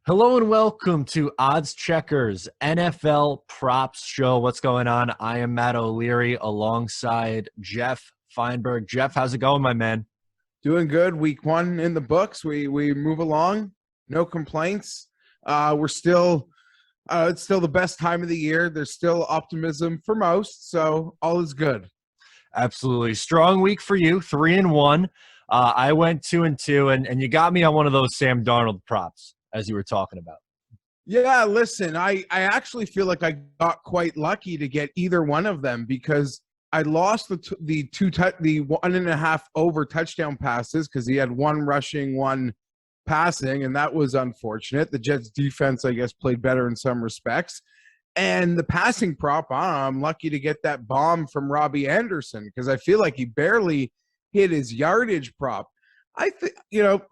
Hello and welcome to Odds Checkers NFL Props Show. What's going on? I am Matt O'Leary alongside Geoff Fienberg. Geoff, how's it going, my man? Doing good. Week one in the books. We move along. No complaints. It's still the best time of the year. There's still optimism for most, so all is good. Absolutely. Strong week for you, 3-1. I went 2-2, and you got me on one of those Sam Darnold props, as you were talking about. Yeah, listen, I actually feel like I got quite lucky to get either one of them because I lost the 1.5 over touchdown passes because he had one rushing, one passing, and that was unfortunate. The Jets defense, I guess, played better in some respects. And the passing prop, I'm lucky to get that bomb from Robbie Anderson because I feel like he barely hit his yardage prop. I think,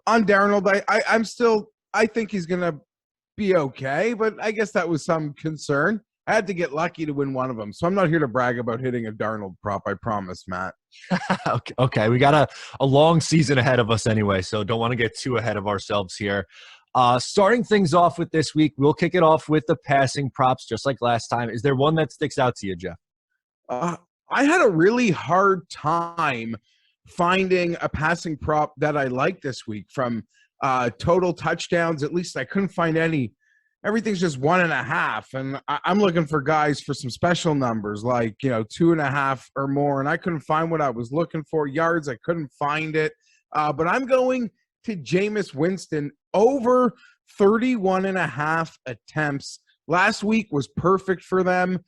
on Darnold, I think he's going to be okay, but I guess that was some concern. I had to get lucky to win one of them, so I'm not here to brag about hitting a Darnold prop, I promise, Matt. Okay, we got a long season ahead of us anyway, so don't want to get too ahead of ourselves here. Starting things off with this week, we'll kick it off with the passing props, just like last time. Is there one that sticks out to you, Geoff? I had a really hard time finding a passing prop that I like this week from total touchdowns. At least I couldn't find any. Everything's just 1.5, and I'm looking for guys for some special numbers like 2.5 or more, and I couldn't find what I was looking for. Yards, I couldn't find it, but I'm going to Jameis Winston over 31.5 attempts. Last week was perfect for them.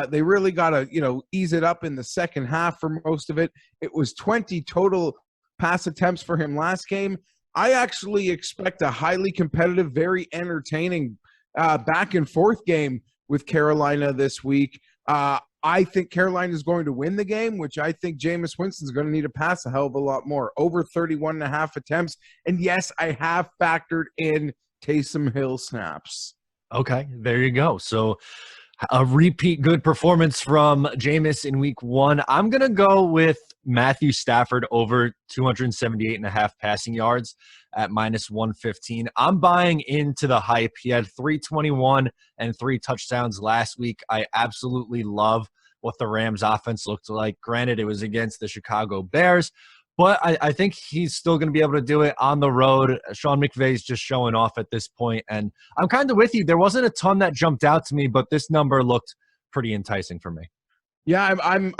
They really got to ease it up in the second half for most of it. It was 20 total pass attempts for him last game. I actually expect a highly competitive, very entertaining back and forth game with Carolina this week. I think Carolina is going to win the game, which I think Jameis Winston is going to need to pass a hell of a lot more. Over 31.5 attempts. And yes, I have factored in Taysom Hill snaps. Okay, there you go. So a repeat good performance from Jameis in week one. I'm going to go with Matthew Stafford over 278.5 passing yards at -115. I'm buying into the hype. He had 321 and 3 touchdowns last week. I absolutely love what the Rams offense looked like. Granted, it was against the Chicago Bears, but I think he's still going to be able to do it on the road. Shawn Mcveigh is just showing off at this point, and I'm kind of with you. There wasn't a ton that jumped out to me, but this number looked pretty enticing for me. Yeah, I'm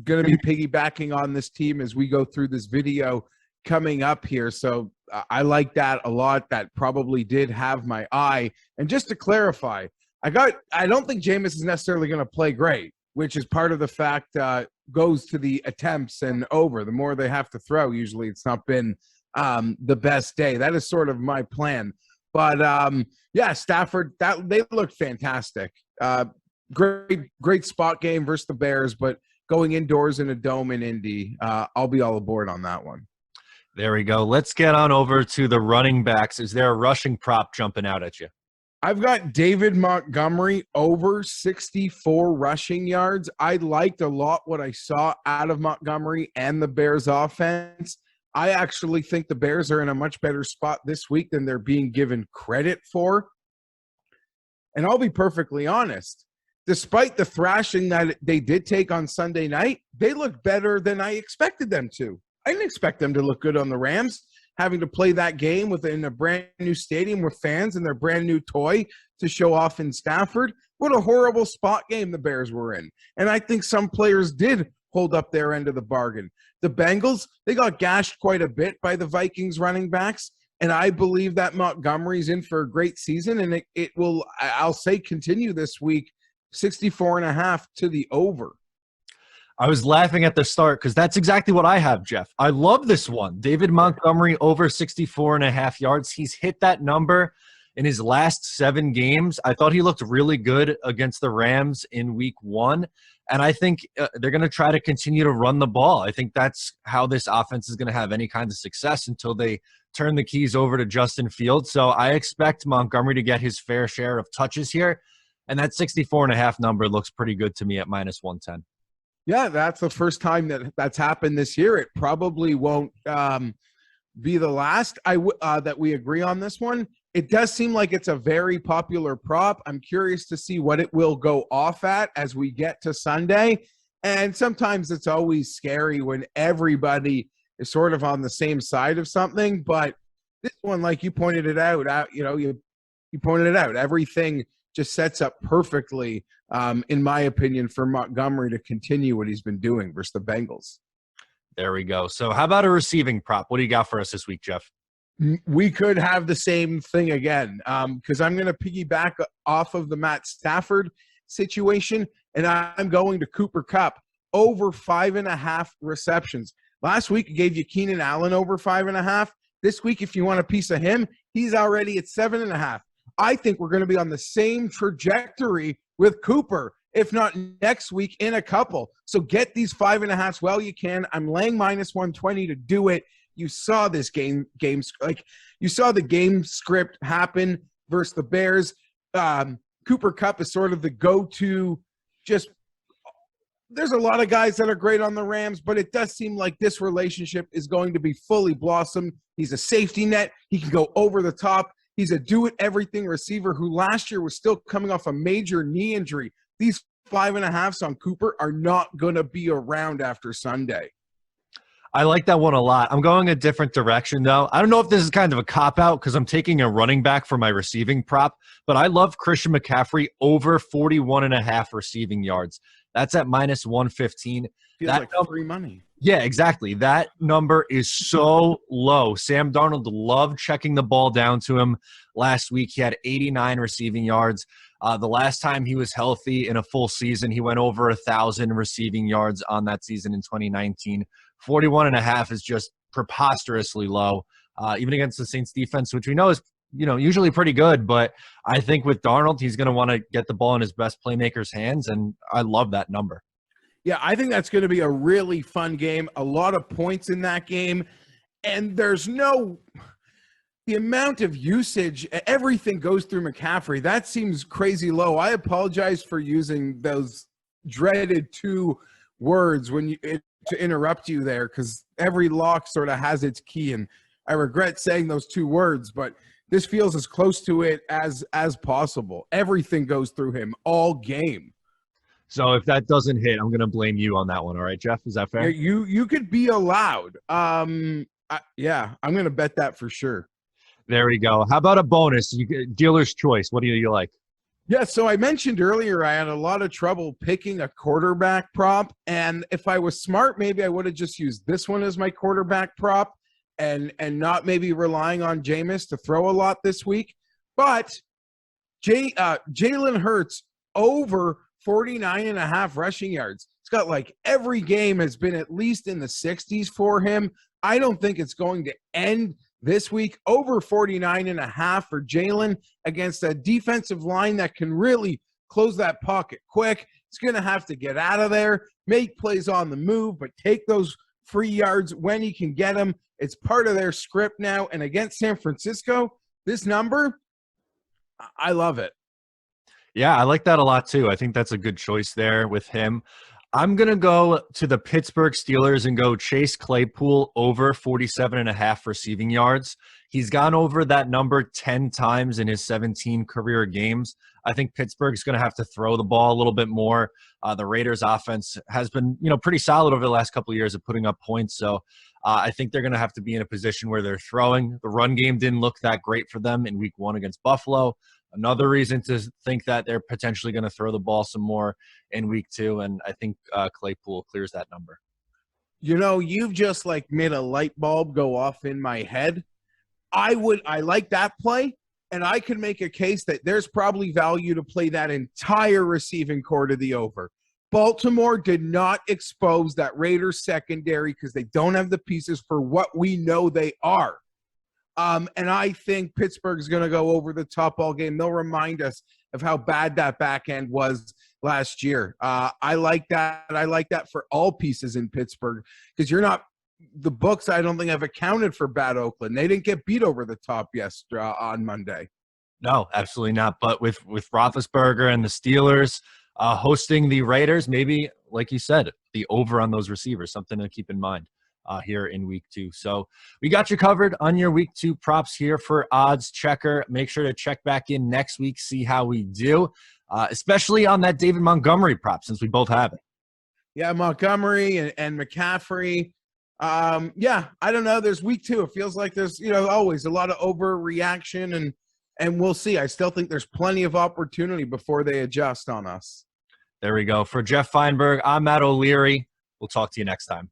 going to be piggybacking on this team as we go through this video coming up here. So I like that a lot. That probably did have my eye. And just to clarify, I don't think Jameis is necessarily going to play great, which is part of the fact goes to the attempts and over. The more they have to throw, usually it's not been the best day. That is sort of my plan. But yeah, Stafford, they looked fantastic. Great spot game versus the Bears, but going indoors in a dome in Indy, I'll be all aboard on that one. There we go. Let's get on over to the running backs. Is there a rushing prop jumping out at you? I've got David Montgomery over 64 rushing yards. I liked a lot what I saw out of Montgomery and the Bears offense. I actually think the Bears are in a much better spot this week than they're being given credit for. And I'll be perfectly honest. Despite the thrashing that they did take on Sunday night, they looked better than I expected them to. I didn't expect them to look good on the Rams, having to play that game within a brand new stadium with fans and their brand new toy to show off in Stafford. What a horrible spot game the Bears were in. And I think some players did hold up their end of the bargain. The Bengals, they got gashed quite a bit by the Vikings running backs. And I believe that Montgomery's in for a great season. And it will, I'll say, continue this week, 64.5 to the over. I was laughing at the start because that's exactly what I have, Geoff. I love this one. David Montgomery over 64.5 yards. He's hit that number in his last 7 games. I thought he looked really good against the Rams in week 1. And I think they're going to try to continue to run the ball. I think that's how this offense is going to have any kind of success until they turn the keys over to Justin Fields. So I expect Montgomery to get his fair share of touches here. And that 64.5 number looks pretty good to me at -110. Yeah, that's the first time that's happened this year. It probably won't be the last. That we agree on this one. It does seem like it's a very popular prop. I'm curious to see what it will go off at as we get to Sunday. And sometimes it's always scary when everybody is sort of on the same side of something. But this one, like you pointed it out, you pointed it out. Everything just sets up perfectly, in my opinion, for Montgomery to continue what he's been doing versus the Bengals. There we go. So how about a receiving prop? What do you got for us this week, Geoff? We could have the same thing again, because I'm going to piggyback off of the Matt Stafford situation, and I'm going to Cooper Kupp over 5.5 receptions. Last week, I gave you Keenan Allen over 5.5. This week, if you want a piece of him, he's already at 7.5. I think we're going to be on the same trajectory with Cooper, if not next week, in a couple. So get these 5.5s while you can. I'm laying minus 120 to do it. You saw this game, you saw the game script happen versus the Bears. Cooper Kupp is sort of the go-to. Just there's a lot of guys that are great on the Rams, but it does seem like this relationship is going to be fully blossomed. He's a safety net. He can go over the top. He's a do-it-everything receiver who last year was still coming off a major knee injury. These 5.5s on Cooper are not going to be around after Sunday. I like that one a lot. I'm going a different direction, though. I don't know if this is kind of a cop-out because I'm taking a running back for my receiving prop, but I love Christian McCaffrey over 41.5 receiving yards. That's at minus 115. Feels like free money. Yeah, exactly. That number is so low. Sam Darnold loved checking the ball down to him last week. He had 89 receiving yards. The last time he was healthy in a full season, he went over 1,000 receiving yards on that season in 2019. 41.5 is just preposterously low, even against the Saints defense, which we know is, usually pretty good. But I think with Darnold, he's going to want to get the ball in his best playmaker's hands, and I love that number. Yeah, I think that's going to be a really fun game. A lot of points in that game, and the amount of usage, everything goes through McCaffrey. That seems crazy low. I apologize for using those dreaded 2 words to interrupt you there, because every lock sort of has its key, and I regret saying those 2 words, but this feels as close to it as possible. Everything goes through him all game. So if that doesn't hit, I'm going to blame you on that one. All right, Geoff, is that fair? Yeah, you could be allowed. I'm going to bet that for sure. There we go. How about a bonus? Dealer's choice. What do you like? Yeah, so I mentioned earlier I had a lot of trouble picking a quarterback prop, and if I was smart, maybe I would have just used this one as my quarterback prop and not maybe relying on Jameis to throw a lot this week. But Jalen Hurts over 49.5 rushing yards. It's got every game has been at least in the 60s for him. I don't think it's going to end this week. Over 49.5 for Jalen against a defensive line that can really close that pocket quick. It's going to have to get out of there, make plays on the move, but take those free yards when he can get them. It's part of their script now. And against San Francisco, this number, I love it. Yeah, I like that a lot too. I think that's a good choice there with him. I'm going to go to the Pittsburgh Steelers and go Chase Claypool over 47.5 receiving yards. He's gone over that number 10 times in his 17 career games. I think Pittsburgh's going to have to throw the ball a little bit more. The Raiders offense has been, pretty solid over the last couple of years of putting up points. So I think they're going to have to be in a position where they're throwing. The run game didn't look that great for them in week 1 against Buffalo. Another reason to think that they're potentially going to throw the ball some more in week 2, and I think Claypool clears that number. You've just made a light bulb go off in my head. I like that play, and I could make a case that there's probably value to play that entire receiving core to the over. Baltimore did not expose that Raiders secondary because they don't have the pieces for what we know they are. And I think Pittsburgh's going to go over the top all game. They'll remind us of how bad that back end was last year. I like that. I like that for all pieces in Pittsburgh because the books I don't think have accounted for bad Oakland. They didn't get beat over the top on Monday. No, absolutely not. But with Roethlisberger and the Steelers hosting the Raiders, maybe like you said, the over on those receivers, something to keep in mind here in week 2. So we got you covered on your week 2 props here for Odds Checker. Make sure to check back in next week, see how we do, especially on that David Montgomery prop, since we both have it. Yeah, Montgomery and McCaffrey. Yeah, I don't know. There's week 2. It feels like there's, always a lot of overreaction, and we'll see. I still think there's plenty of opportunity before they adjust on us. There we go. For Geoff Fienberg, I'm Matt O'Leary. We'll talk to you next time.